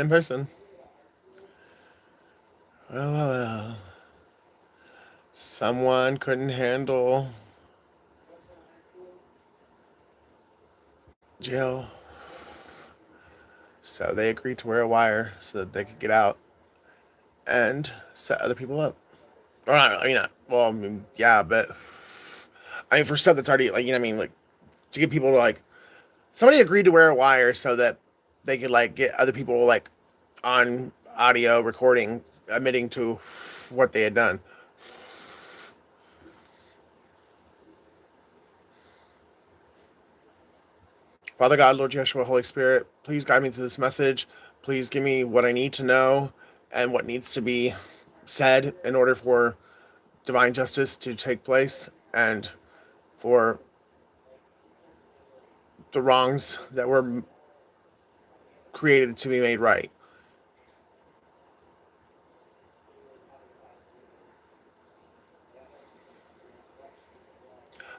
in person. Well. Someone couldn't handle jail, so they agreed to wear a wire so that they could get out and set other people up. Or not, I mean, not, well, I mean, yeah, but I mean, for stuff that's already like, you know, what I mean, like to get people to like, somebody agreed to wear a wire so that they could like get other people like on audio recording admitting to what they had done. Father God, Lord Yeshua, Holy Spirit, please guide me through this message. Please give me what I need to know and what needs to be said in order for divine justice to take place and for the wrongs that were created to be made right.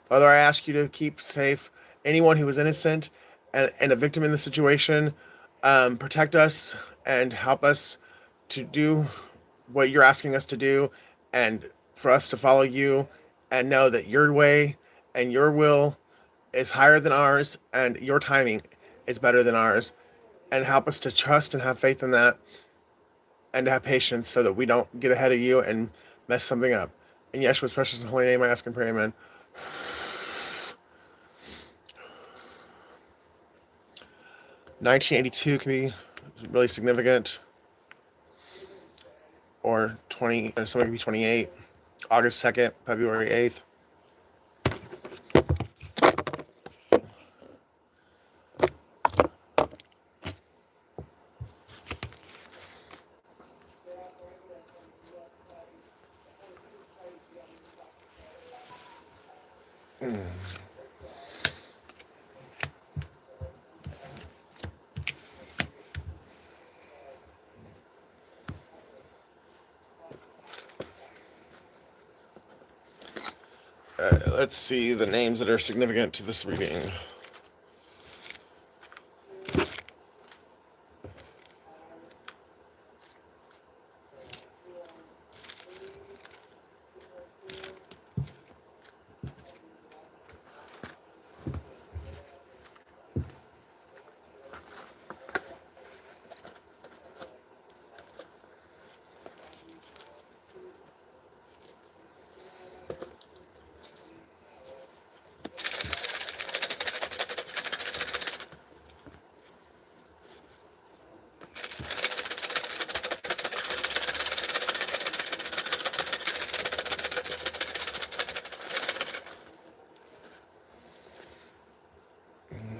Father, I ask you to keep safe anyone who is innocent and a victim in the situation. Protect us and help us to do what you're asking us to do and for us to follow you and know that your way and your will is higher than ours and your timing is better than ours. And help us to trust and have faith in that and to have patience so that we don't get ahead of you and mess something up. In Yeshua's precious and holy name, I ask and pray, amen. 1982 can be really significant, or 20, or something could be 28. August 2nd, February 8th. Let's see the names that are significant to this reading.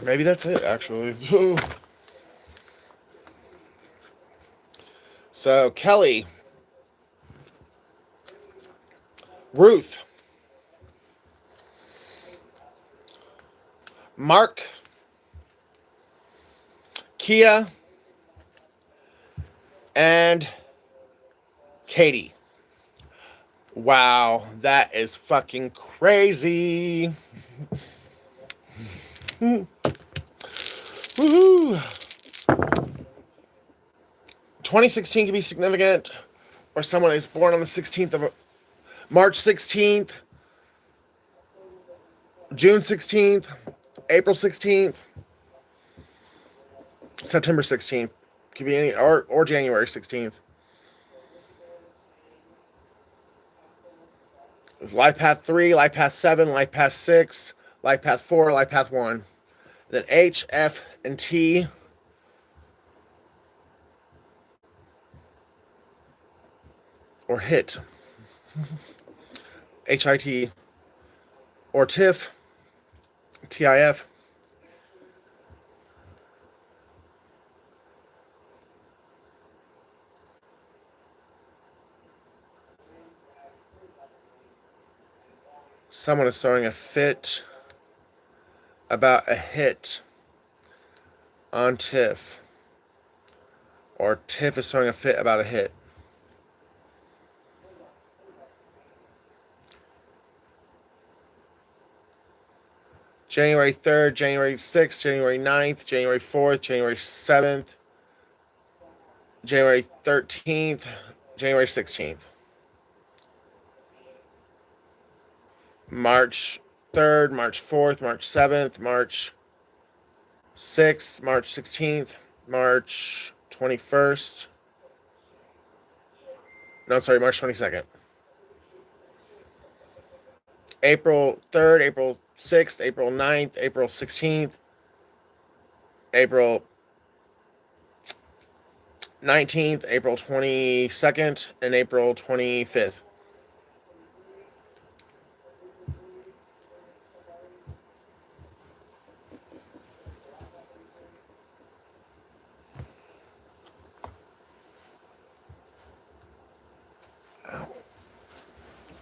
Maybe that's it, actually. So, Kelly, Ruth, Mark, Kia, and Katie. Wow, that is fucking crazy. Woohoo! 2016 can be significant, or someone is born on the 16th of March 16th, June 16th, April 16th, September 16th. Could be any, or January 16th. There's Life Path 3, Life Path 7, Life Path 6, Life Path 4, Life Path 1. Then H, F, and T. Or HIT. HIT. Or TIF. TIF. Someone is throwing a fit about a hit on TIFF. Or TIFF is throwing a fit about a hit. January 3rd, January 6th, January 9th, January 4th, January 7th, January 13th, January 16th, March 3rd, March 4th, March 7th, March 6th, March 16th, March 21st. No, sorry, March 22nd. April 3rd, April 6th, April 9th, April 16th, April 19th, April 22nd, and April 25th.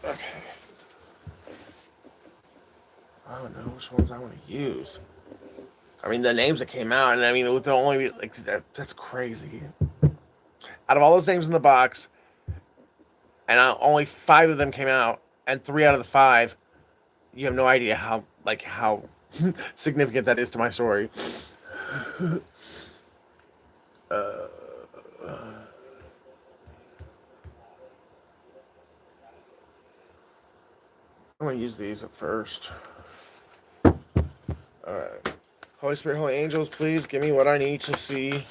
Okay. I don't know which ones I want to use. I mean, the names that came out, and I mean, with the only like that's crazy. Out of all those names in the box, and only 5 of them came out, and 3 out of the 5, you have no idea how significant that is to my story. I'm gonna use these at first. All right. Holy Spirit, Holy Angels, please give me what I need to see.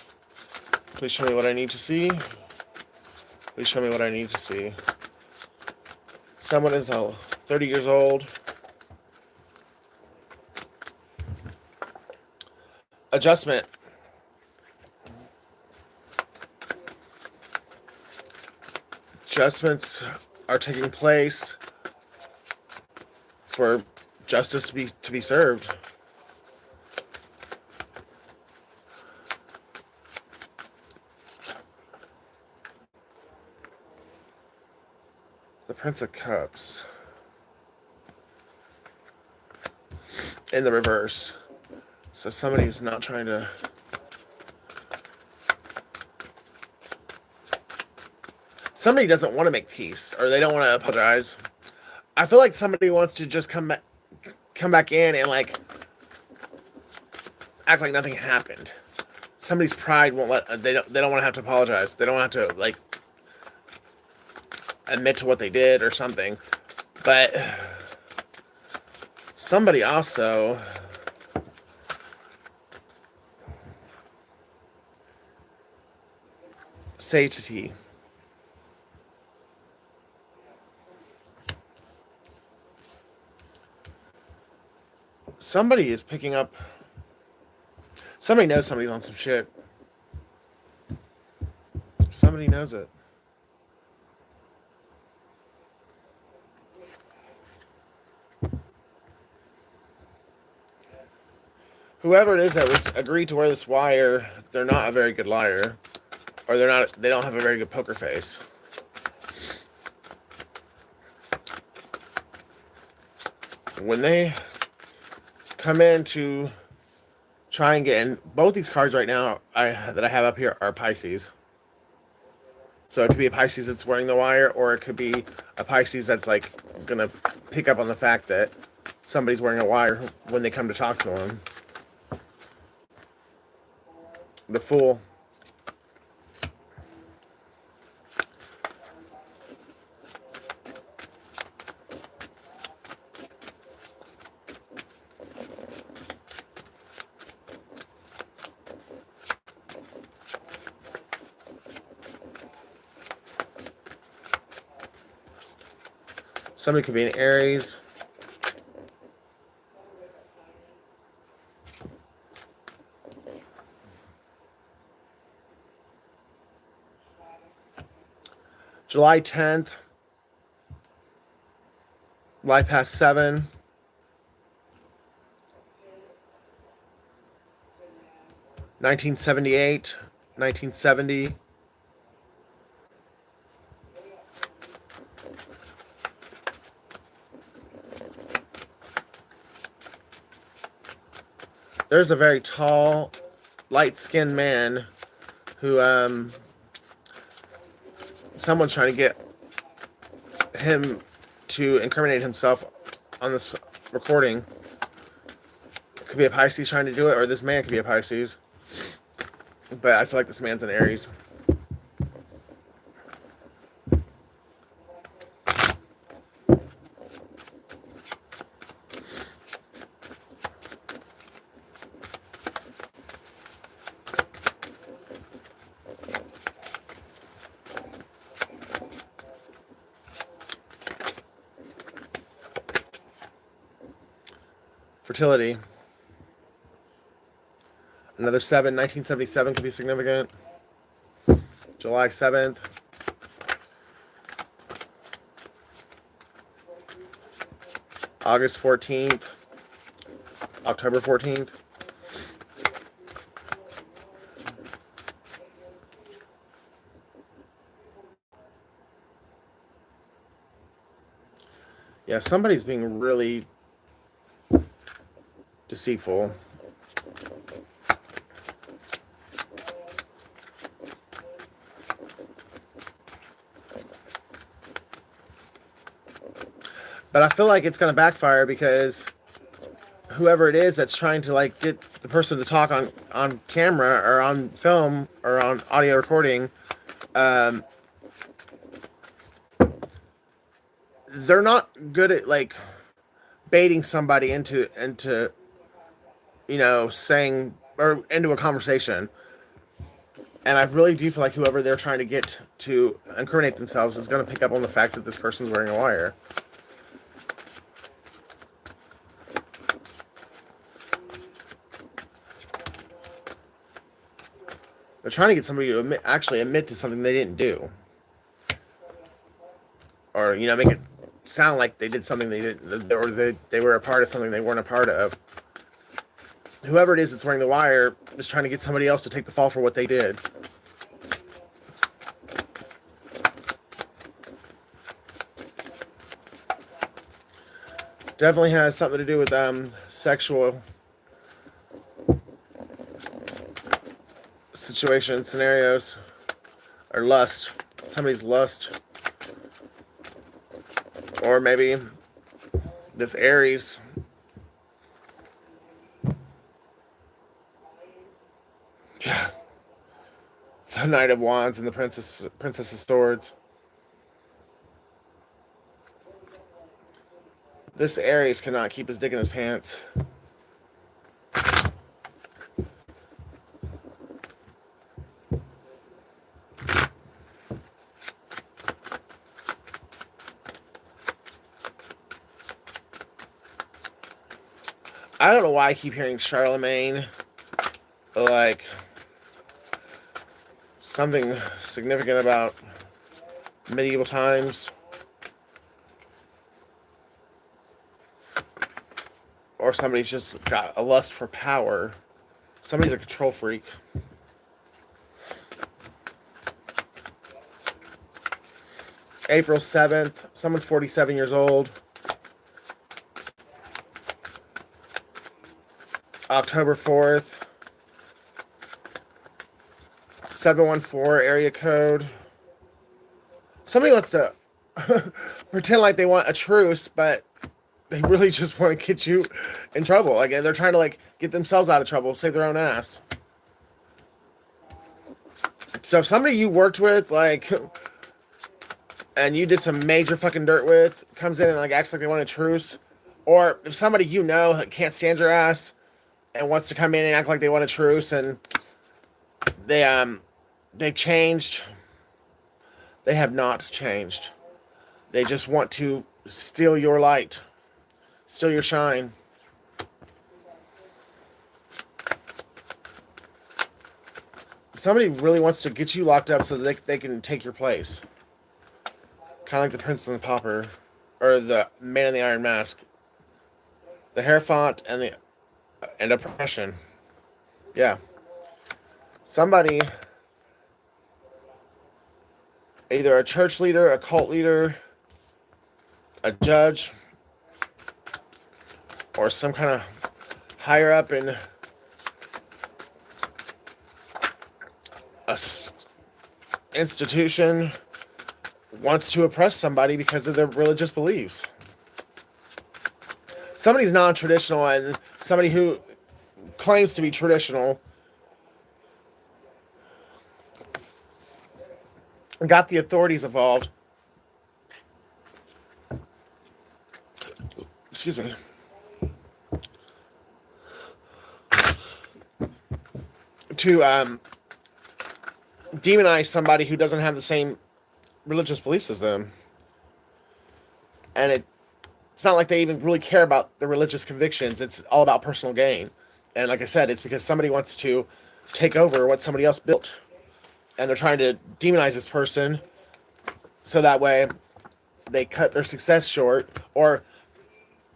Please show me what I need to see. Please show me what I need to see. Someone is 30 years old. Adjustment. Adjustments are taking place for justice to be served. The Prince of Cups in the reverse. So somebody is not trying to. Somebody doesn't want to make peace, or they don't want to apologize. I feel like somebody wants to just come back in and like act like nothing happened. Somebody's pride won't let. They don't want to have to apologize. They don't want to have to like admit to what they did or something. But somebody also satiety. Somebody is picking up. Somebody knows somebody's on some shit. Somebody knows it. Whoever it is that was agreed to wear this wire, they're not a very good liar, or they don't have a very good poker face. When they come in to try and get in, both these cards right now that I have up here are Pisces. So it could be a Pisces that's wearing the wire, or it could be a Pisces that's like gonna pick up on the fact that somebody's wearing a wire when they come to talk to them. The Fool. Somebody could be an Aries. July 10th. Life past 7. (1978), 1970. There's a very tall, light-skinned man who, someone's trying to get him to incriminate himself on this recording. It could be a Pisces trying to do it, or this man could be a Pisces. But I feel like this man's an Aries. Fertility. Another 7, 1977 could be significant. July 7th. August 14th. October 14th. Yeah, somebody's being really deceitful. But I feel like it's going to backfire because whoever it is that's trying to like get the person to talk on camera or on film or on audio recording, they're not good at like baiting somebody into saying or into a conversation. And I really do feel like whoever they're trying to get to incriminate themselves is going to pick up on the fact that this person's wearing a wire. They're trying to get somebody to actually admit to something they didn't do. Or, make it sound like they did something they didn't, or they were a part of something they weren't a part of. Whoever it is that's wearing the wire is trying to get somebody else to take the fall for what they did. Definitely has something to do with sexual situations, scenarios, or lust. Somebody's lust. Or maybe this Aries. Yeah. The Knight of Wands and the Princess of Swords. This Aries cannot keep his dick in his pants. I don't know why I keep hearing Charlemagne, like something significant about medieval times. Or somebody's just got a lust for power. Somebody's a control freak. April 7th, someone's 47 years old. October 4th, 714 area code. Somebody wants to pretend like they want a truce, but they really just want to get you in trouble. Like they're trying to like get themselves out of trouble, save their own ass. So if somebody you worked with, like, and you did some major fucking dirt with, comes in and like acts like they want a truce, or if somebody you know can't stand your ass and wants to come in and act like they want a truce, and they've changed. They have not changed. They just want to steal your light, steal your shine. Somebody really wants to get you locked up so that they can take your place. Kind of like the Prince and the Pauper, or the Man in the Iron Mask. The Hierophant and oppression. Yeah. Somebody, either a church leader, a cult leader, a judge, or some kind of higher up in a institution, wants to oppress somebody because of their religious beliefs. Somebody's non-traditional, and somebody who claims to be traditional got the authorities involved. Excuse me. To demonize somebody who doesn't have the same religious beliefs as them. And it's not like they even really care about the religious convictions. It's all about personal gain. And like I said, it's because somebody wants to take over what somebody else built. And they're trying to demonize this person so that way they cut their success short or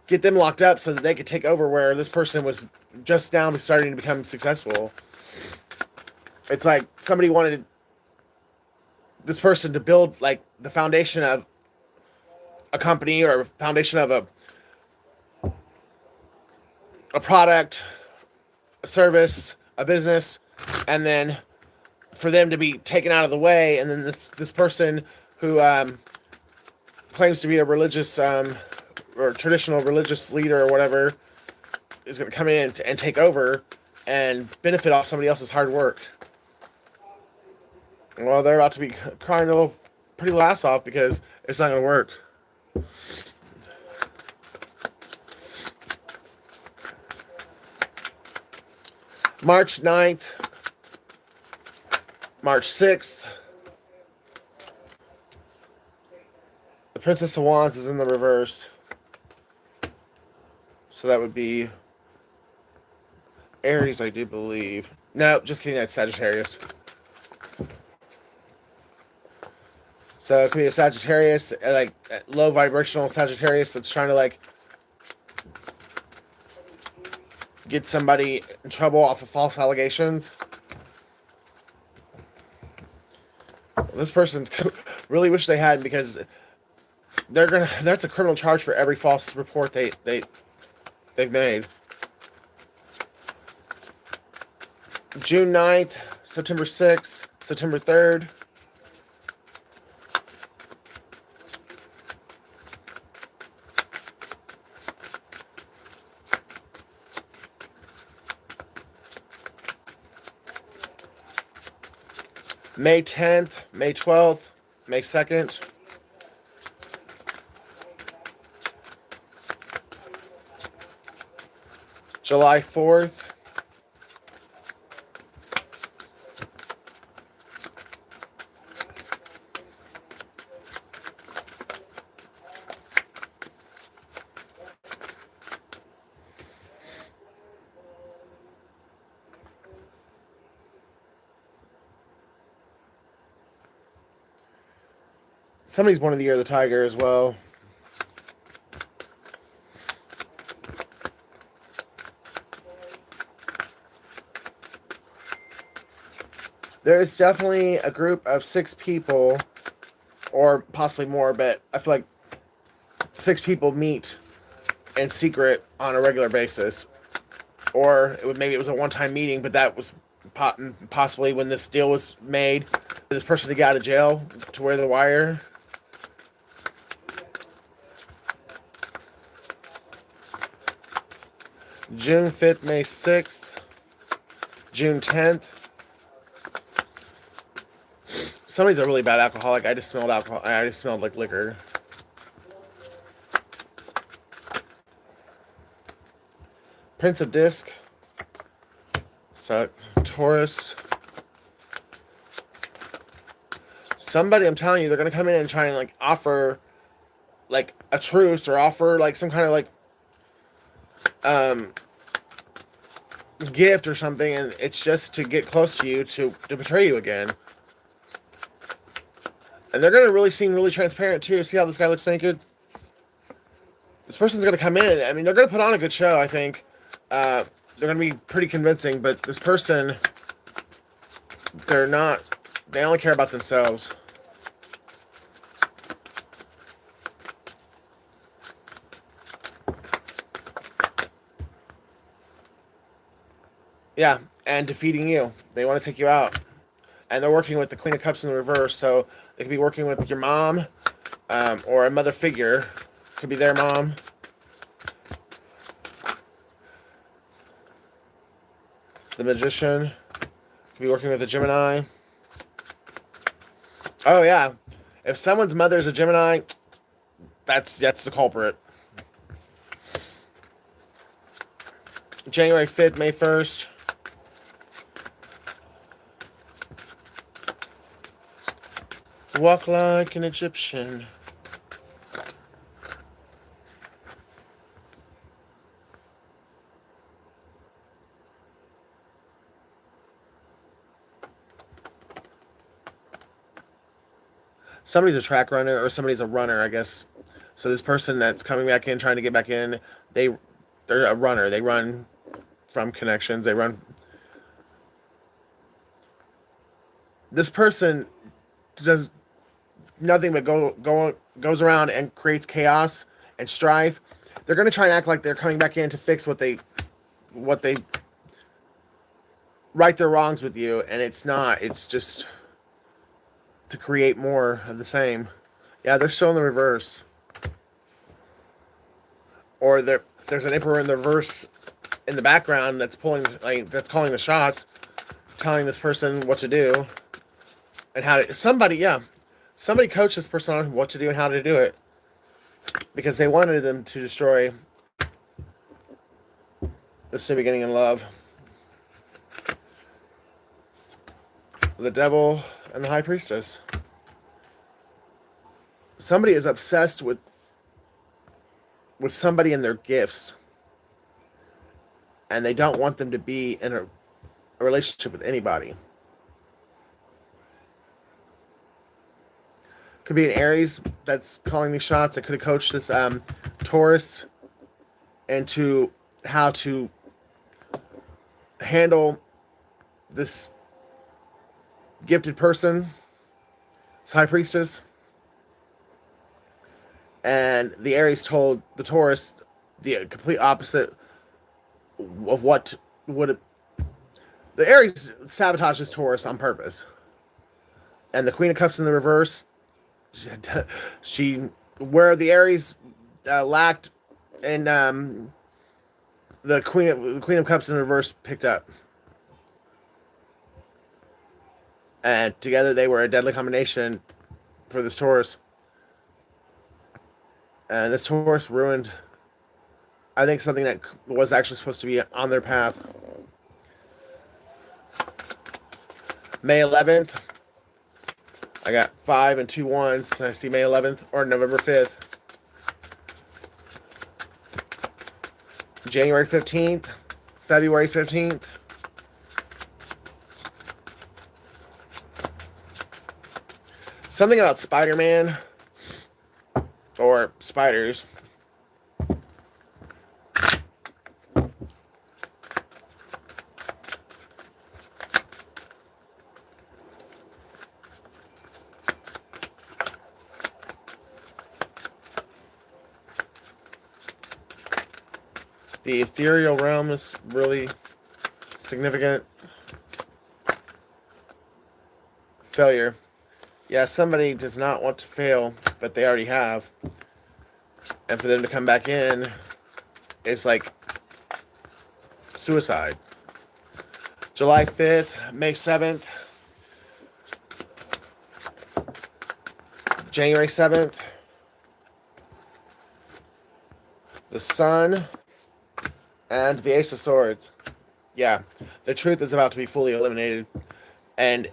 get them locked up so that they could take over where this person was just now starting to become successful. It's like somebody wanted this person to build like the foundation of a company or a foundation of a product, a service, a business, and then for them to be taken out of the way, and then this person who claims to be a religious or traditional religious leader or whatever is going to come in and take over and benefit off somebody else's hard work. Well, they're about to be crying their little pretty little ass off because it's not going to work. March 9th, March 6th, the Princess of Wands is in the reverse. So that would be Aries, I do believe. No, just kidding, that's Sagittarius. So it could be a Sagittarius, like low vibrational Sagittarius that's trying to like get somebody in trouble off of false allegations. This person's really wish they had, because that's a criminal charge for every false report they've made. June 9th, September 6th, September 3rd. May 10th, May 12th, May 2nd. July 4th. Somebody's born in the year of the tiger as well. There is definitely a group of 6 people, or possibly more, but I feel like 6 people meet in secret on a regular basis. Or maybe it was a one-time meeting, but that was possibly when this deal was made. This person to get out of jail to wear the wire. June 5th, May 6th, June 10th. Somebody's a really bad alcoholic. I just smelled alcohol. I just smelled like liquor. Prince of Disc. So, Taurus. Somebody, I'm telling you, they're going to come in and try and like offer like a truce or offer like some kind of like gift or something, and it's just to get close to you, to betray you again. And they're gonna really seem really transparent too. See how this guy looks naked? This person's gonna come in. I mean, they're gonna put on a good show, I think. They're gonna be pretty convincing, but this person, they're not. They only care about themselves. Yeah, and defeating you. They want to take you out. And they're working with the Queen of Cups in the reverse, so they could be working with your mom, or a mother figure. Could be their mom. The Magician. Could be working with a Gemini. Oh, yeah. If someone's mother is a Gemini, that's the culprit. January 5th, May 1st. Walk like an Egyptian. somebody's a track runner or somebody's a runner, I guess. So this person that's coming back in, trying to get back in, they're a runner. They run from connections. They run. This person does nothing but goes around and creates chaos and strife. They're going to try and act like they're coming back in to fix what they right their wrongs with you, and it's not. It's just to create more of the same. Yeah, they're still in the reverse. Or there's an emperor in the reverse in the background that's that's calling the shots, telling this person what to do and how to. Somebody coached this person on what to do and how to do it because they wanted them to destroy this new beginning in love. The devil and the high priestess. Somebody is obsessed with somebody and their gifts, and they don't want them to be in a relationship with anybody. Could be an Aries that's calling these shots. That could have coached this Taurus into how to handle this gifted person, this high priestess. And the Aries told the Taurus the complete opposite of what would. The Aries sabotages Taurus on purpose. And the Queen of Cups in the reverse, where the Aries lacked, and the Queen of Cups in the reverse picked up. And together they were a deadly combination for this Taurus. And this Taurus ruined, I think, something that was actually supposed to be on their path. May 11th. I got 5 and 2 ones. I see May 11th or November 5th. January 15th. February 15th. Something about Spider-Man. Or spiders. The ethereal realm is really significant. Failure. Yeah, somebody does not want to fail, but they already have. And for them to come back in, it's like suicide. July 5th, May 7th, January 7th, the Sun, and the Ace of Swords. Yeah, the truth is about to be fully eliminated. And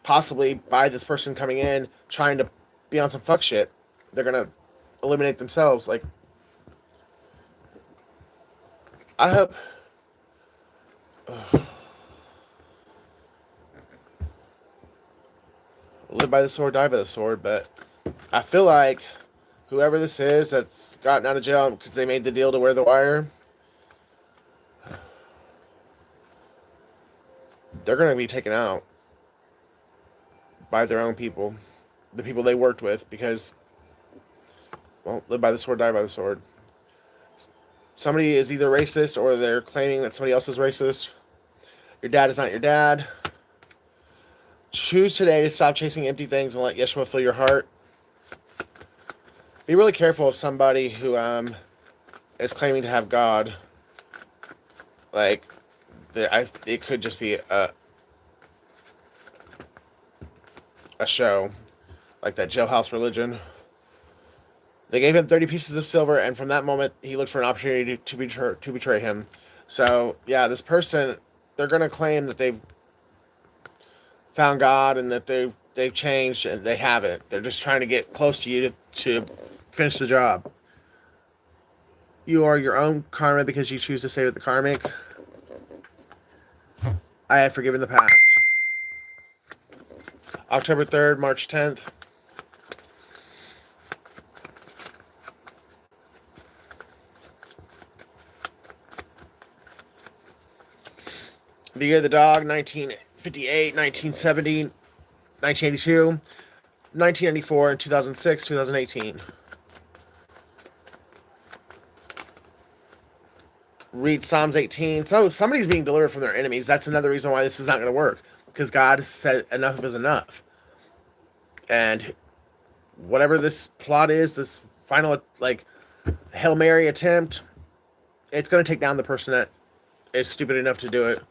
possibly by this person coming in, trying to be on some fuck shit, they're going to eliminate themselves. Like, I hope. Live by the sword, die by the sword. But I feel like whoever this is that's gotten out of jail because they made the deal to wear the wire, they're going to be taken out by their own people, the people they worked with, because, well, live by the sword, die by the sword. Somebody is either racist or they're claiming that somebody else is racist. Your dad is not your dad. Choose today to stop chasing empty things and let Yeshua fill your heart. Be really careful of somebody who is claiming to have God. Like, it could just be a show, like that jailhouse religion. They gave him 30 pieces of silver, and from that moment, he looked for an opportunity to betray him. So, yeah, this person, they're going to claim that they've found God and that they've changed, and they haven't. They're just trying to get close to you to finish the job. You are your own karma because you choose to stay with the karmic. I have forgiven the past. October 3rd, March 10th. The Year of the Dog, 1958, 1970, 1982, 1994, and 2006, 2018. Read Psalms 18. So somebody's being delivered from their enemies. That's another reason why this is not going to work. Because God said enough is enough. And whatever this plot is, this final, like, Hail Mary attempt, it's going to take down the person that is stupid enough to do it.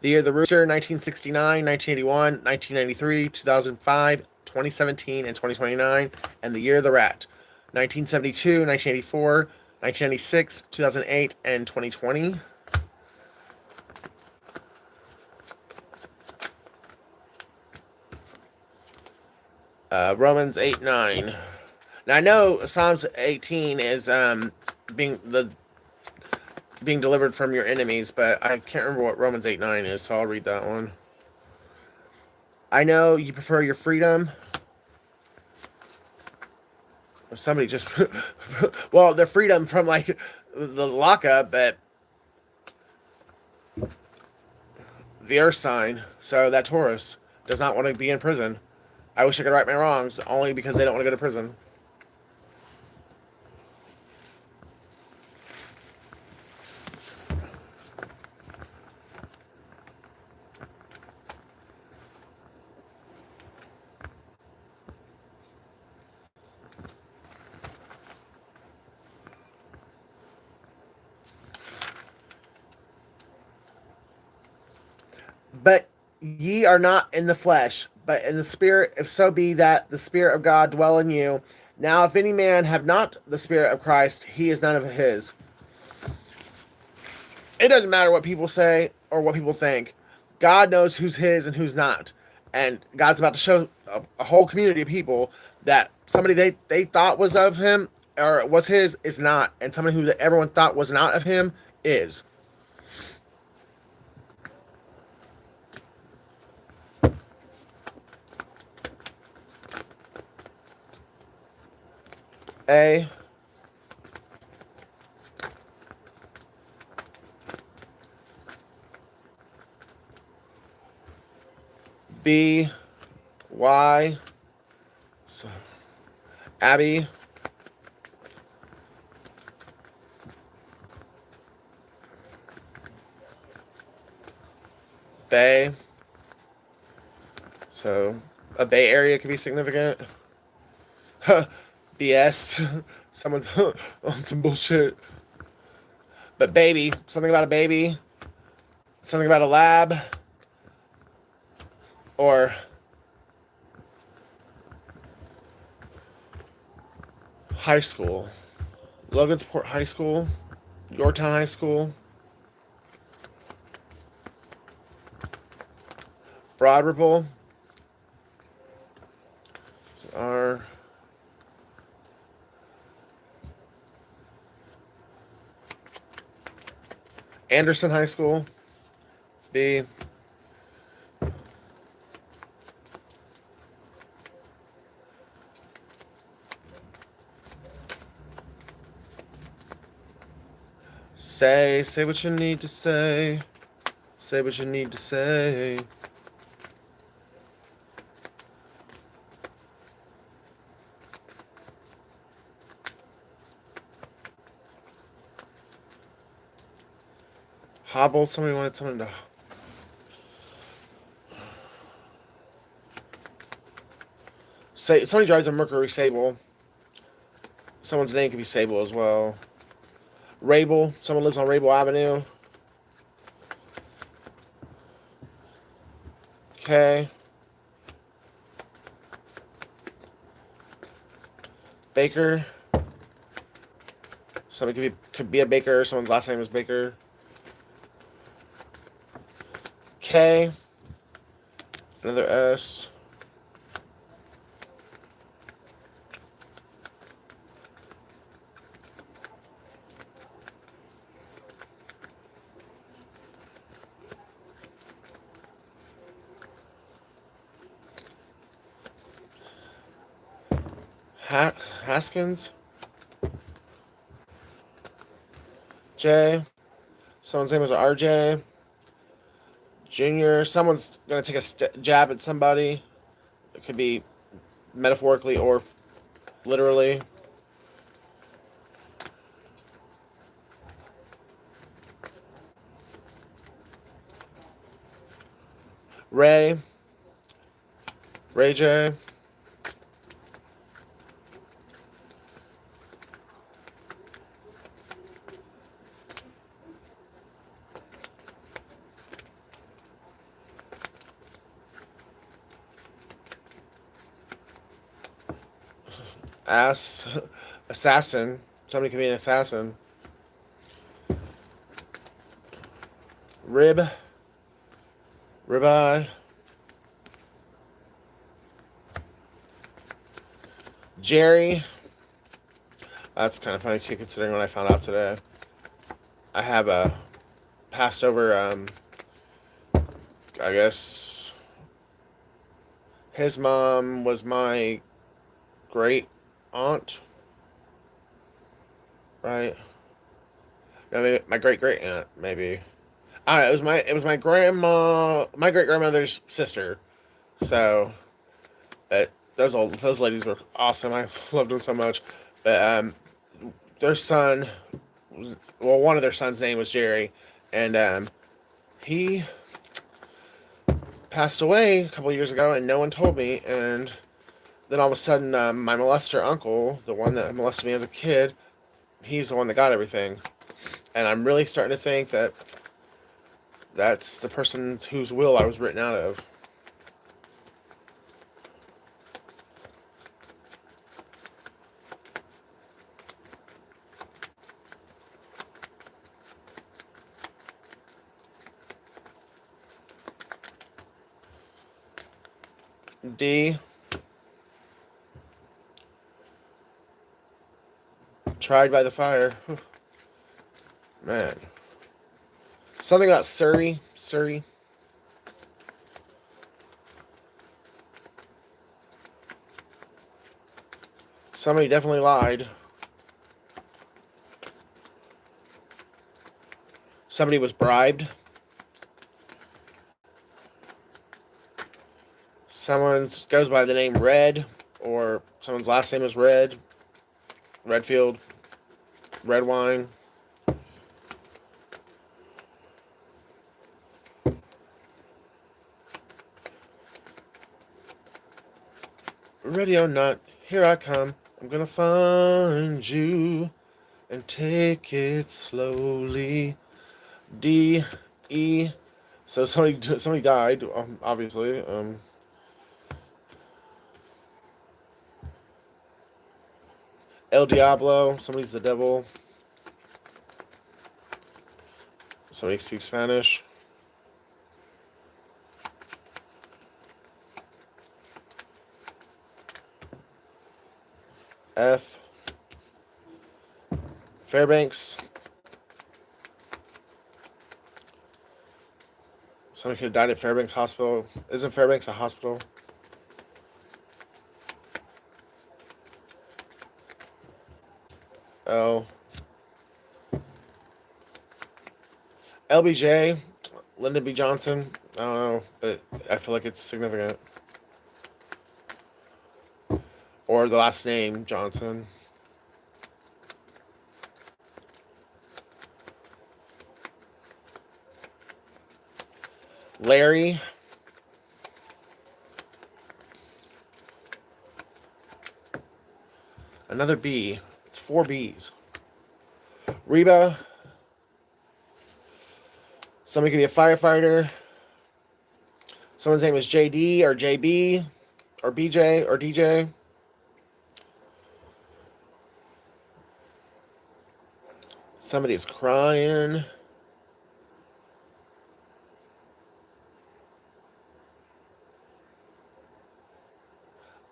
The Year of the Rooster, 1969, 1981, 1993, 2005, 2017, and 2029. And The Year of the Rat, 1972, 1984, 1996, 2008, and 2020. Romans 8:9. Now I know Psalms 18 is being delivered from your enemies, but I can't remember what Romans 8:9 is, so I'll read that one. I know you prefer your freedom. Somebody just well, their freedom from like the lockup, but the Earth sign. So that Taurus does not want to be in prison. I wish I could right my wrongs, only because they don't want to go to prison. But ye are not in the flesh, but in the Spirit, if so be that the Spirit of God dwell in you. Now, if any man have not the Spirit of Christ, he is none of his. It doesn't matter what people say or what people think. God knows who's his and who's not. And God's about to show a whole community of people that somebody they thought was of him or was his is not. And somebody who everyone thought was not of him is. A. B. Y. So, Abby. Bay. So a Bay Area could be significant. BS. Someone's on some bullshit. But baby. Something about a baby. Something about a lab. Or high school. Logansport High School. Yorktown High School. Broad Ripple. So R. Anderson High School. B. Say what you need to say. Say what you need to say. Hobble, somebody wanted someone to... Say, somebody drives a Mercury Sable. Someone's name could be Sable as well. Rabel, someone lives on Rabel Avenue. Okay. Baker. Somebody could be a Baker. Someone's last name is Baker. K. Another S. Haskins. J. Someone's name was RJ. Junior. Someone's going to take a jab at somebody. It could be metaphorically or literally. Ray. Ray J. Assassin. Somebody could be an assassin. Ribeye. Jerry. That's kind of funny too, considering what I found out today. I have a passed over. I guess his mom was my great aunt, right? No, maybe my great great aunt, maybe. I don't know. It was my grandma, my great grandmother's sister. So, those ladies were awesome. I loved them so much. But their son, one of their sons' name was Jerry, and he passed away a couple of years ago, and no one told me. And then all of a sudden, my molester uncle, the one that molested me as a kid, he's the one that got everything. And I'm really starting to think that that's the person whose will I was written out of. D. Tried by the fire. Man. Something about Surrey. Surrey. Somebody definitely lied. Somebody was bribed. Someone goes by the name Red, or someone's last name is Red. Redfield. Red wine. Radio nut, here I come. I'm gonna find you and take it slowly. D, E. So somebody died, obviously. El Diablo. Somebody's the devil. Somebody speaks Spanish. F. Fairbanks. Somebody could have died at Fairbanks Hospital. Isn't Fairbanks a hospital? L. LBJ. Lyndon B. Johnson. I don't know, but I feel like it's significant. Or the last name, Johnson. Larry. Another B. It's 4 B's. Reba. Somebody could be a firefighter. Someone's name is JD or JB or BJ or DJ. Somebody's crying.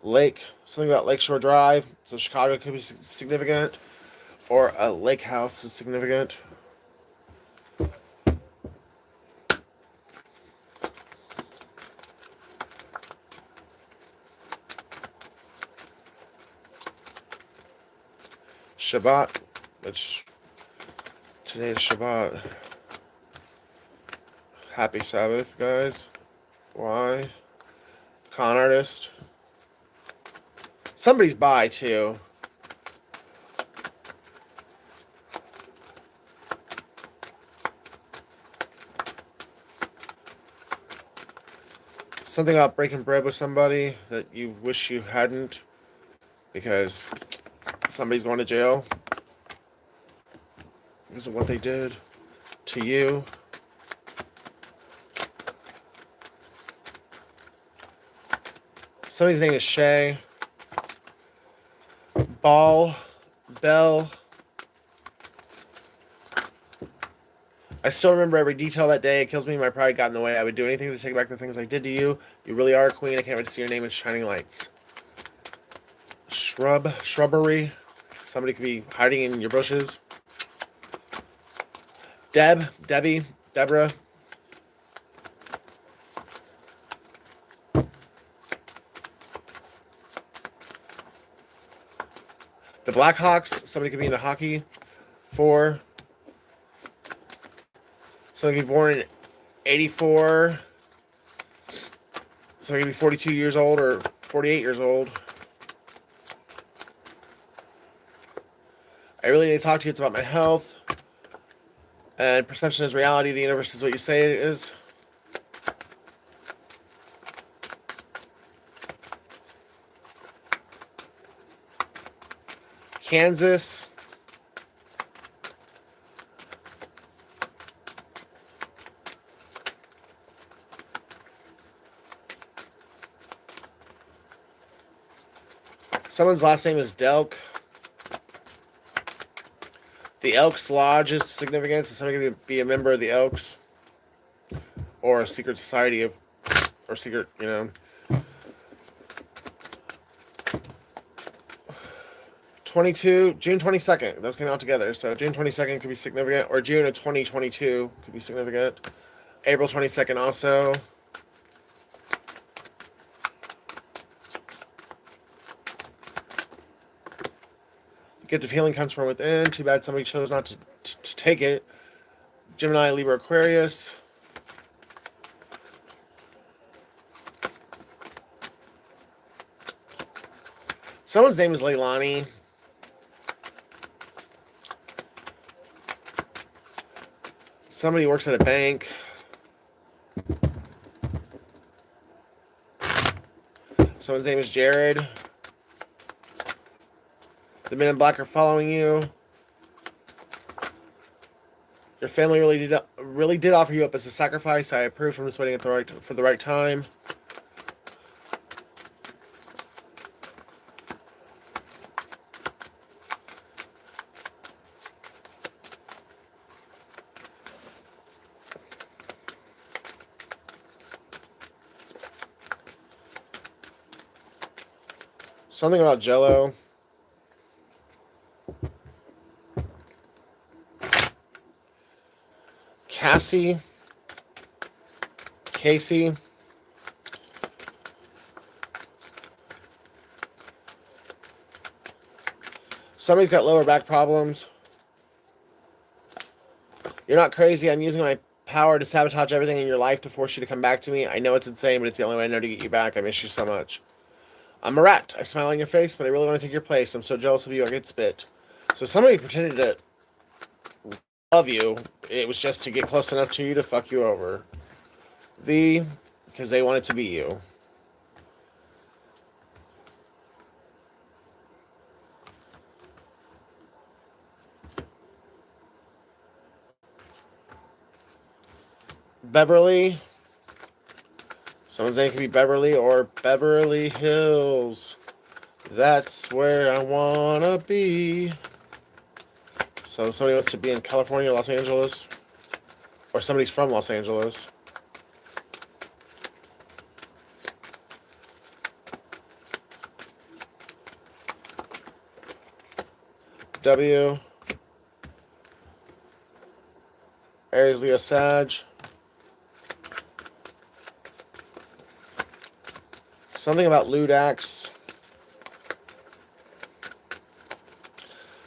Lake. Something about Lakeshore Drive. So Chicago could be significant. Or a lake house is significant. Shabbat, which Today is Shabbat. Happy Sabbath, guys. Why? Con artist. Somebody's by, too. Something about breaking bread with somebody that you wish you hadn't because somebody's going to jail because of what they did to you. Somebody's name is Shay. Bell. I still remember every detail that day. It kills me. My pride got in the way. I would do anything to take back the things I did to you. You really are a queen. I can't wait to see your name in shining lights. Shrubbery. Somebody could be hiding in your bushes. Debbie, Deborah. The Blackhawks. Somebody could be into hockey. 4. Somebody could be born in 84. Somebody could be 42 years old or 48 years old. I really need to talk to you. It's about my health. And perception is reality. The universe is what you say it is. Kansas. Someone's last name is Delk. The Elks Lodge is significant, so somebody can be a member of the Elks. Or a secret society of, or secret, you know. 22, June 22nd. Those came out together. So June 22nd could be significant, or June of 2022 could be significant. April 22nd also. The gift of healing comes from within. Too bad somebody chose not to take it. Gemini, Libra, Aquarius. Someone's name is Leilani. Somebody works at a bank. Someone's name is Jared. The men in black are following you. Your family really did offer you up as a sacrifice. I approve from just waiting for the right time. Something about Jello. Casey. Somebody's got lower back problems. You're not crazy. I'm using my power to sabotage everything in your life to force you to come back to me. I know it's insane, but it's the only way I know to get you back. I miss you so much. I'm a rat. I smile on your face, but I really want to take your place. I'm so jealous of you, I get spit. So somebody pretended to love you. It was just to get close enough to you to fuck you over. Because they wanted to be you. Beverly. Someone's name could be Beverly or Beverly Hills. That's where I wanna be. So somebody wants to be in California, Los Angeles. Or somebody's from Los Angeles. W. Aries, Leo, Sag. Something about Ludax.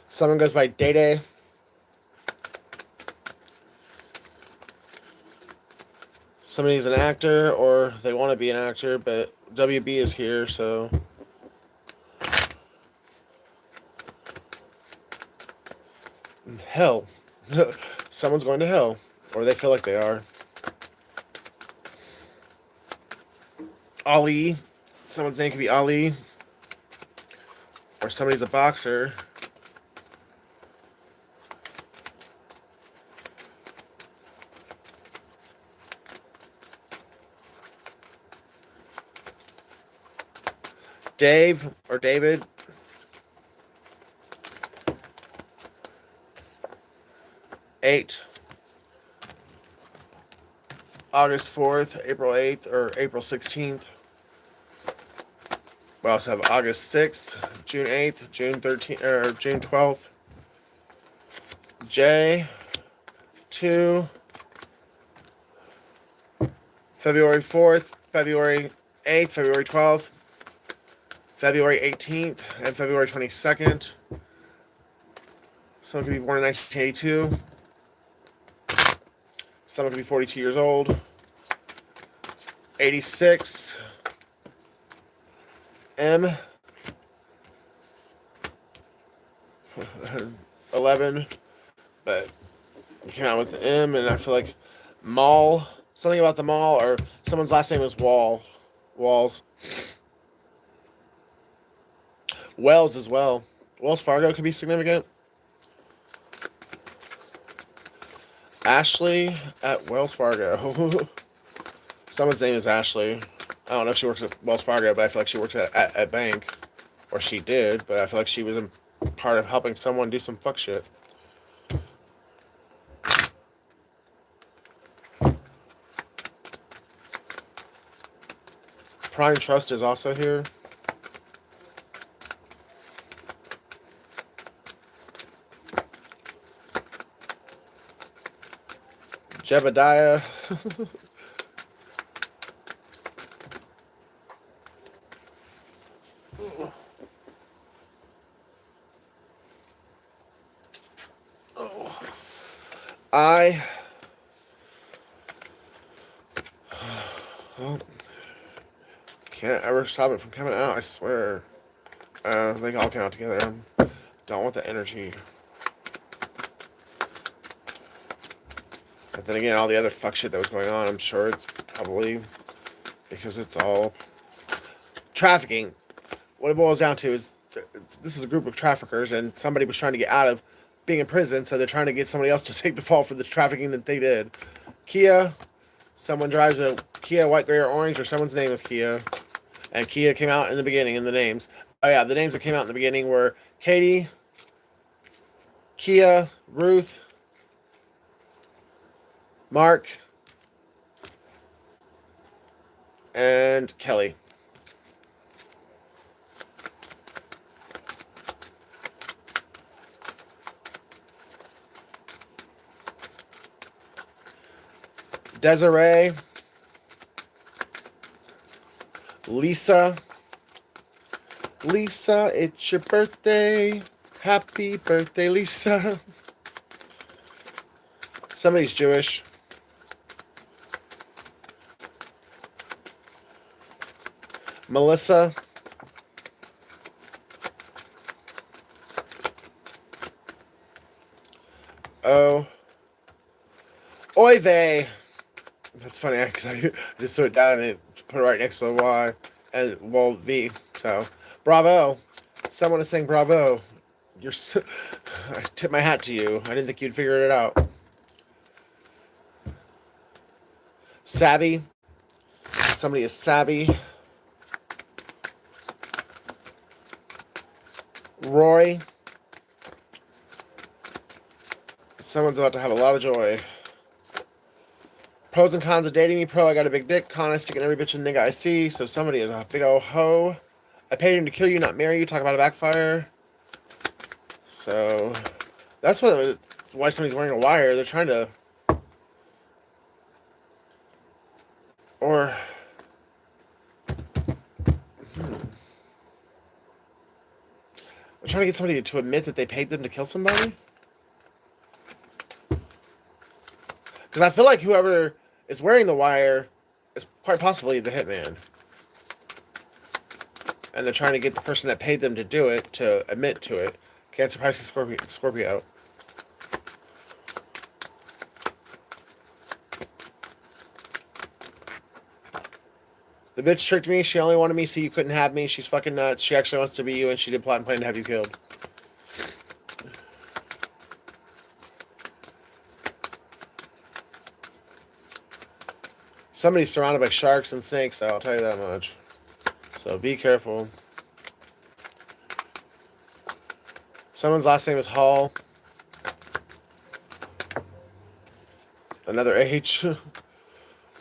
Someone goes by Day Day. Somebody's an actor or they want to be an actor, but WB is here, so. Hell. Someone's going to hell. Or they feel like they are. Ali. Someone's name could be Ali. Or somebody's a boxer. Dave or David. August 4th, April 8th, or April 16th. We also have August 6th, June 8th, June 13th, or June 12th. J, 2, February 4th, February 8th, February 12th, February 18th, and February 22nd. Someone could be born in 1982. Someone could be 42 years old. 86. M. 11. But you came out with the M, and I feel like Mall. Something about the mall, or someone's last name is Walls. Wells as well. Wells Fargo could be significant. Ashley at Wells Fargo. Someone's name is Ashley. I don't know if she works at Wells Fargo, but I feel like she works at bank. Or she did, but I feel like she was part of helping someone do some fuck shit. Prime Trust is also here. Jebediah. I can't ever stop it from coming out, I swear. They all came out together. Don't want the energy. But then again, all the other fuck shit that was going on, I'm sure it's probably because it's all trafficking. What it boils down to is this is a group of traffickers, and somebody was trying to get out of being in prison, so they're trying to get somebody else to take the fall for the trafficking that they did. Kia, someone drives a Kia white, gray, or orange, or someone's name is Kia. And Kia came out in the beginning in the names. Oh yeah, the names that came out in the beginning were Katie, Kia, Ruth, Mark, and Kelly. Desiree, Lisa, it's your birthday. Happy birthday, Lisa. Somebody's Jewish. Melissa. Oh. Oy vey. That's funny because I just threw it down and put it right next to the Y. And, well, V. So, bravo. Someone is saying bravo. You're so, I tip my hat to you. I didn't think you'd figure it out. Savvy. Somebody is savvy. Roy. Someone's about to have a lot of joy. Pros and cons of dating me. Pro, I got a big dick. Con, I stick in every bitch and nigga I see. So somebody is a big old hoe. I paid him to kill you, not marry you. Talk about a backfire. So that's why somebody's wearing a wire. They're trying to, or they're trying to get somebody to admit that they paid them to kill somebody. Because I feel like whoever is wearing the wire is quite possibly the hitman. And they're trying to get the person that paid them to do it to admit to it. Cancer Pisces Scorpio. The bitch tricked me. She only wanted me so you couldn't have me. She's fucking nuts. She actually wants to be you, and she did plot and plan to have you killed. Somebody's surrounded by sharks and snakes, though, I'll tell you that much. So be careful. Someone's last name is Hall. Another H.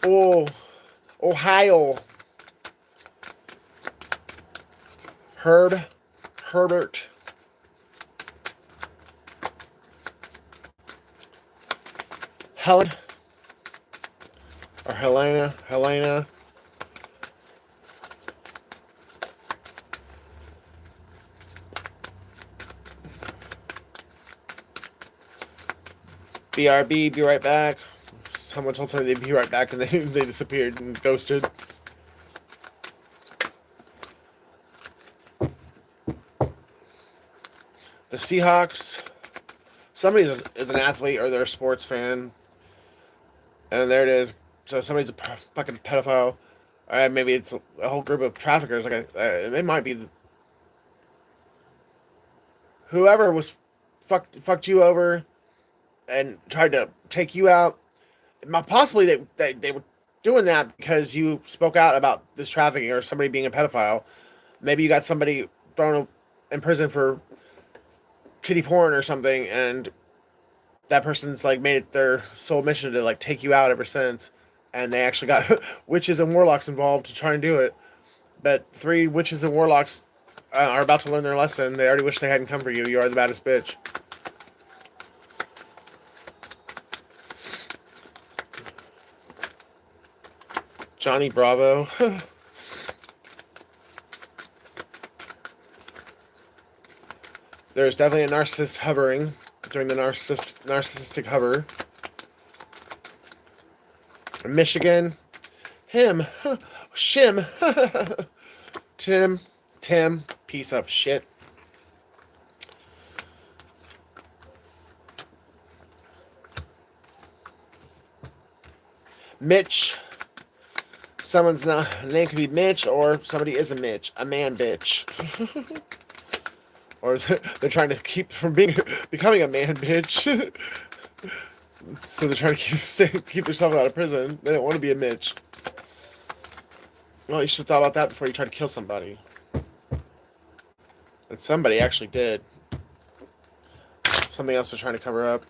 Oh, Ohio. Herbert. Helen. Or Helena. BRB, be right back. Someone told somebody they'd be right back and they disappeared and ghosted. The Seahawks. Somebody is an athlete or they're a sports fan. And there it is. So somebody's a fucking pedophile. Maybe it's a whole group of traffickers. They might be. Whoever was fucked you over and tried to take you out. Possibly they were doing that because you spoke out about this trafficking or somebody being a pedophile. Maybe you got somebody thrown in prison for kiddie porn or something, and that person's like made it their sole mission to like take you out ever since. And they actually got witches and warlocks involved to try and do it. But 3 witches and warlocks are about to learn their lesson. They already wish they hadn't come for you. You are the baddest bitch. Johnny Bravo. There's definitely a narcissist hovering during the narcissistic hover. Michigan. Him. Shim. Tim. Piece of shit. Mitch. Someone's name could be Mitch, or somebody is a Mitch. A man bitch. Or they're trying to keep from becoming a man bitch. So they're trying to keep themselves out of prison. They don't want to be a Mitch. Well, you should have thought about that before you try to kill somebody. And somebody actually did. Something else they're trying to cover up.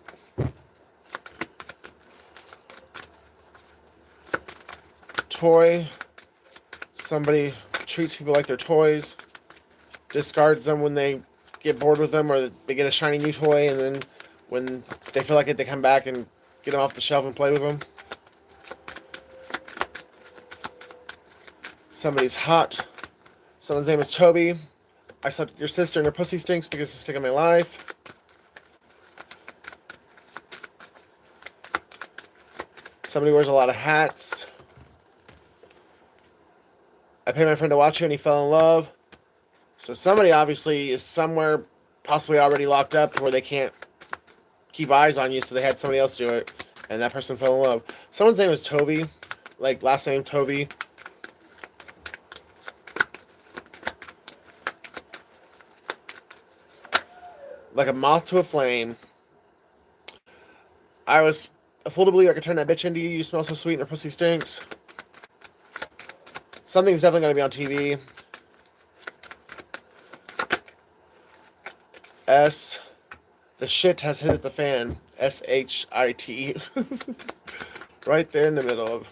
Toy. Somebody treats people like they're toys. Discards them when they get bored with them, or they get a shiny new toy, and then when they feel like it, they come back and get them off the shelf and play with them. Somebody's hot. Someone's name is Toby. I slept with your sister and her pussy stinks because you're sick of my life. Somebody wears a lot of hats. I paid my friend to watch you and he fell in love. So somebody obviously is somewhere possibly already locked up where they can't keep eyes on you, so they had somebody else do it, and that person fell in love. Someone's name is Toby, like last name Toby. Like a moth to a flame. I was a fool to believe I could turn that bitch into you. You smell so sweet and her pussy stinks. Something's definitely going to be on TV. S. The shit has hit the fan. S-H-I-T. Right there in the middle of.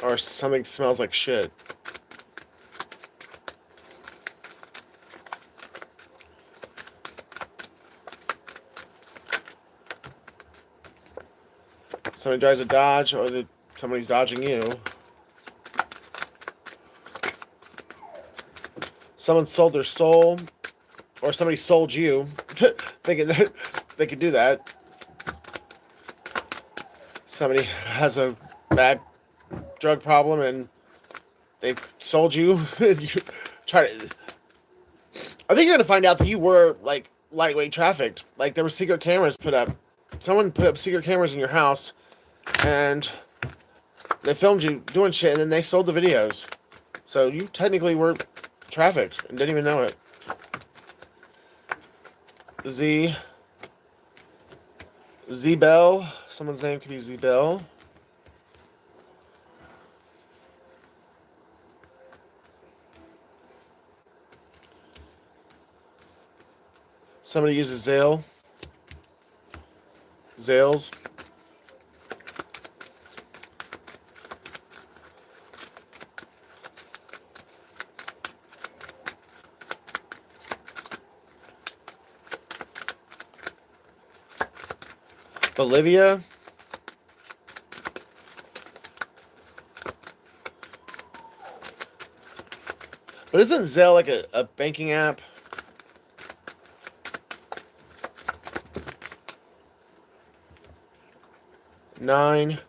Or something smells like shit. Somebody drives a Dodge, or somebody's dodging you. Someone sold their soul, or somebody sold you thinking that they could do that. Somebody has a bad drug problem and they sold you. And you try to. I think you're gonna find out that you were like lightweight trafficked. Like there were secret cameras put up. Someone put up secret cameras in your house, and they filmed you doing shit, and then they sold the videos. So you technically were trafficked and didn't even know it. Z-Bell. Someone's name could be Z-Bell. Somebody uses Zales. Bolivia. But isn't Zelle like a banking app? $9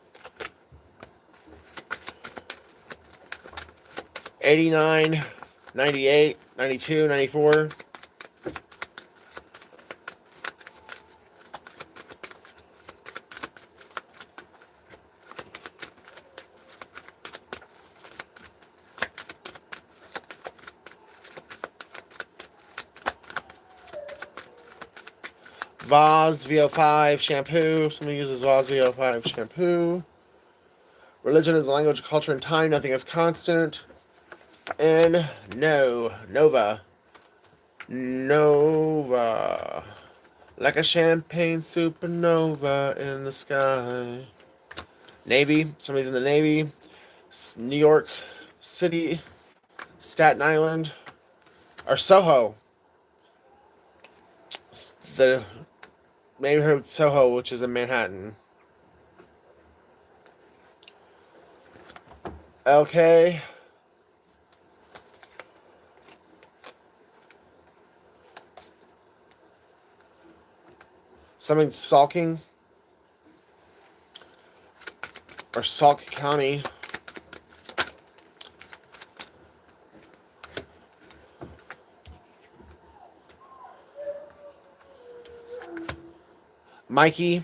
$89 $98 $92 $94. Vaz VO5 shampoo. Somebody uses Vaz VO5 shampoo. Religion is a language, culture, and time. Nothing is constant. And Nova. Like a champagne supernova in the sky. Navy. Somebody's in the Navy. New York City. Staten Island. Or Soho. The neighborhood Soho, which is in Manhattan. Okay. Something Salking. Or Sauk County. Michael.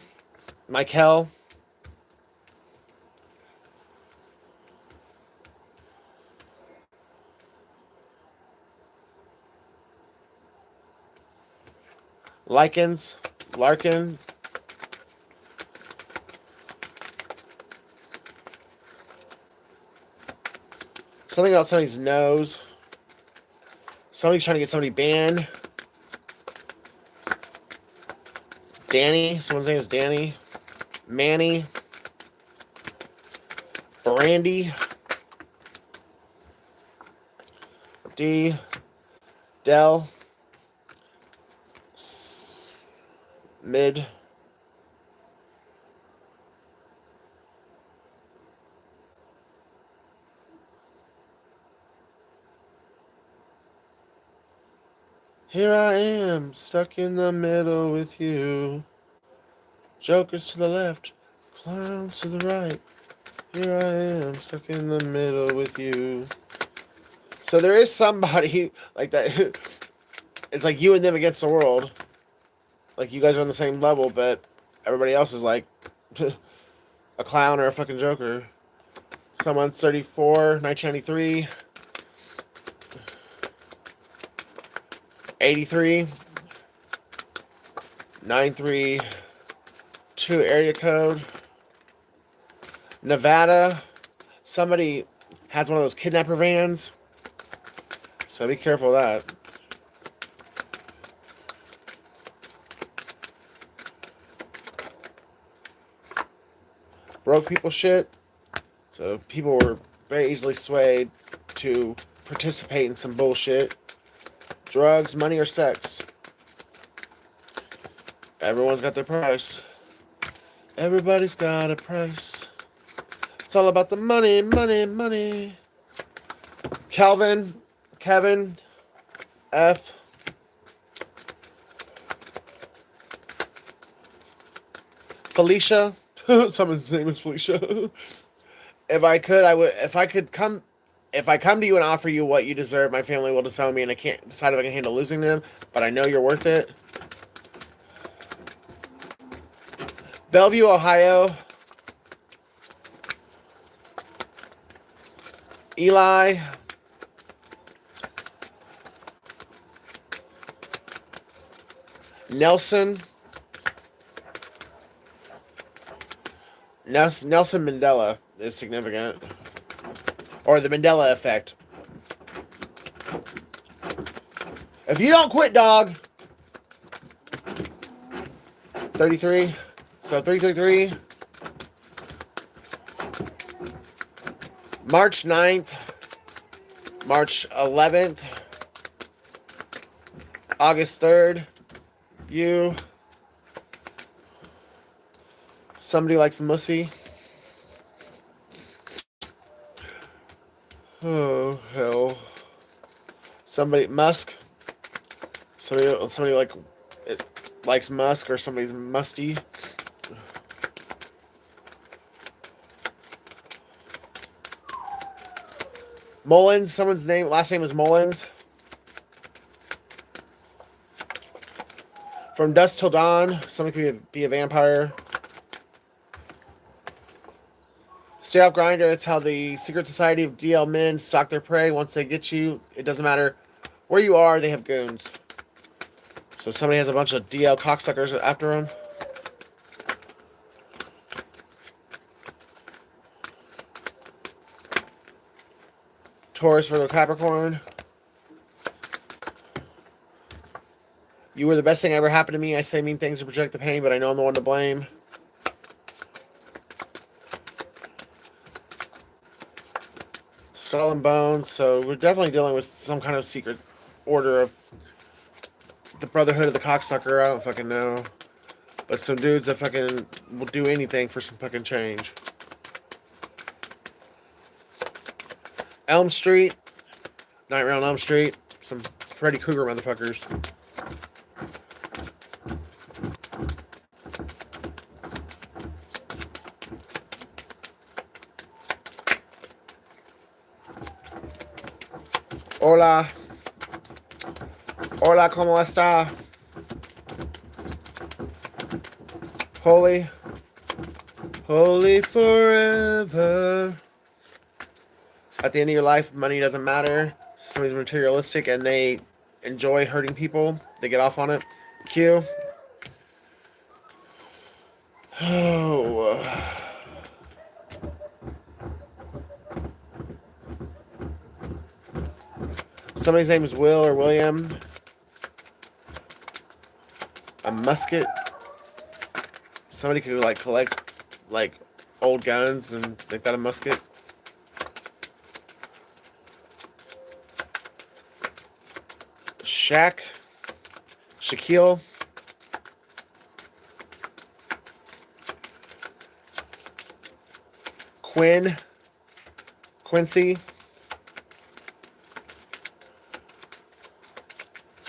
Larkin. Something about somebody's nose. Somebody's trying to get somebody banned. Danny. Someone's name is Danny. Manny. Brandy. D. Dell. Mid. Here I am, stuck in the middle with you. Jokers to the left, clowns to the right. Here I am, stuck in the middle with you. So there is somebody like that. It's like you and them against the world. Like you guys are on the same level, but everybody else is like a clown or a fucking joker. Someone's 34, 1993. 83 932 area code. Nevada. Somebody has one of those kidnapper vans. So be careful of that. Broke people shit. So people were very easily swayed to participate in some bullshit. Drugs, money, or sex. Everyone's got their price. Everybody's got a price. It's all about the money, money, money. Kevin, F. Felicia. Someone's name is Felicia. If I could, I would. If I could come, if I come to you and offer you what you deserve, my family will disown me, and I can't decide if I can handle losing them. But I know you're worth it. Bellevue, Ohio. Eli. Nelson. Nelson Mandela is significant. Or the Mandela effect. If you don't quit, dog. 33. So 333. March 9th. March 11th. August 3rd. You. Somebody likes mussy. Oh, hell. Somebody, Musk. Somebody like it likes Musk, or somebody's musty. Mullins, someone's name, last name is Mullins. From Dusk Till Dawn, somebody could be a vampire. Stay Off Grindr, it's how the secret society of DL men stalk their prey. Once they get you, it doesn't matter where you are, they have goons. So somebody has a bunch of DL cocksuckers after them. Taurus, Virgo, Capricorn. You were the best thing ever happened to me. I say mean things to project the pain, but I know I'm the one to blame. Skull and Bones. So we're definitely dealing with some kind of secret order of the Brotherhood of the Cocksucker. I don't fucking know. But some dudes that fucking will do anything for some fucking change. Elm Street. Nightmare on Elm Street. Some Freddy Krueger motherfuckers. Hola. Hola, ¿cómo está? Holy. Holy forever. At the end of your life, money doesn't matter. Somebody's materialistic and they enjoy hurting people. They get off on it. Q. Oh. Somebody's name is Will or William. A musket. Somebody could like collect like old guns and they've got a musket. Shaq. Shaquille. Quinn. Quincy.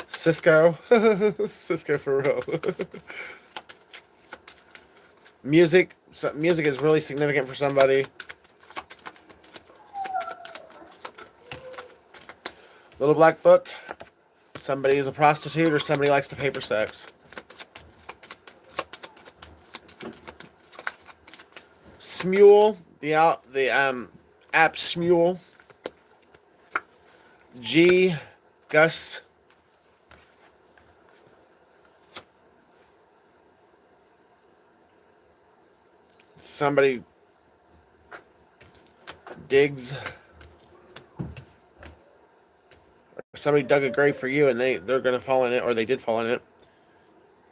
Cisco. Cisco for real. Music. So music is really significant for somebody. Little Black Book. Somebody is a prostitute or somebody likes to pay for sex. Smule. The app Smule. G. Gus. Somebody digs. Somebody dug a grave for you and they're gonna fall in it, or they did fall in it.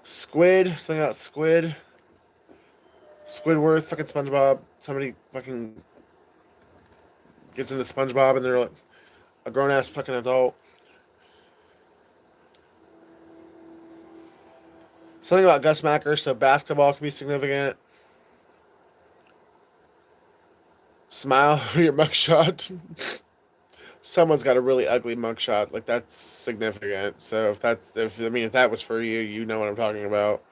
Squid, something about Squid. Squidward, fucking SpongeBob. Somebody fucking gets into SpongeBob and they're like a grown ass fucking adult. Something about Gus Macker, so basketball can be significant. Smile for your mugshot. Someone's got a really ugly mugshot. Like, that's significant. So if that was for you, you know what I'm talking about.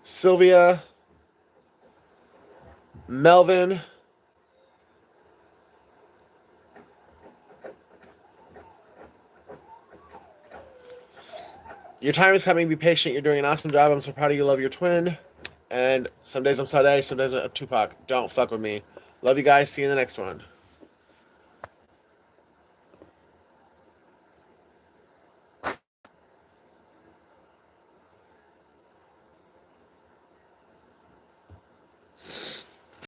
Sylvia, Melvin, your time is coming. Be patient. You're doing an awesome job. I'm so proud of you. Love your twin. And some days I'm Sade, some days I'm Tupac. Don't fuck with me. Love you guys. See you in the next one.